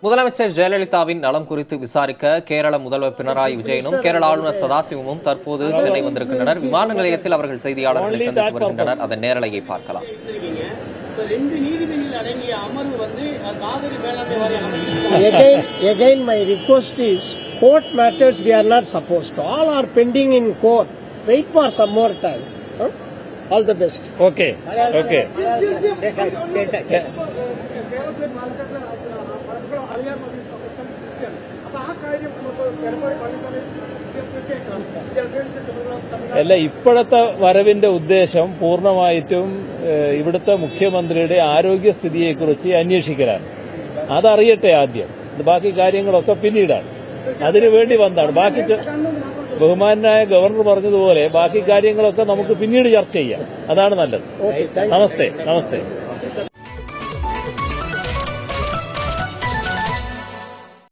முதலமைச்சர் ஜெயலலிதாவின் நலம் குறித்து விசாரிக்க கேரள முதல்வர் பினராயி விஜயனும் கேரள ஆளுநர் சதாசிவமும் தற்போது சென்னை வந்திருக்கின்றனர். விமான நிலையத்தில் அவர்கள் செய்தியாளர்களை சந்தித்து வருகின்றனர். அதன் நேரலையை பார்க்கலாம். Again, my request is, court matters we are not supposed to. All are pending in court. Wait for some more time. Huh? All the best. Okay. Okay. അല്ല, ഇപ്പോഴത്തെ വരവിന്റെ ഉദ്ദേശം പൂർണ്ണമായിട്ടും ഇവിടുത്തെ മുഖ്യമന്ത്രിയുടെ ആരോഗ്യസ്ഥിതിയെക്കുറിച്ച് അന്വേഷിക്കലാണ്. അതറിയട്ടെ ആദ്യം, ബാക്കി കാര്യങ്ങളൊക്കെ പിന്നീടാണ്. അതിനുവേണ്ടി വന്നതാണ്. ബാക്കി ബഹുമാനായ ഗവർണർ പറഞ്ഞതുപോലെ ബാക്കി കാര്യങ്ങളൊക്കെ നമുക്ക് പിന്നീട് ചർച്ച ചെയ്യാം. അതാണ് നല്ലത്. നമസ്തേ.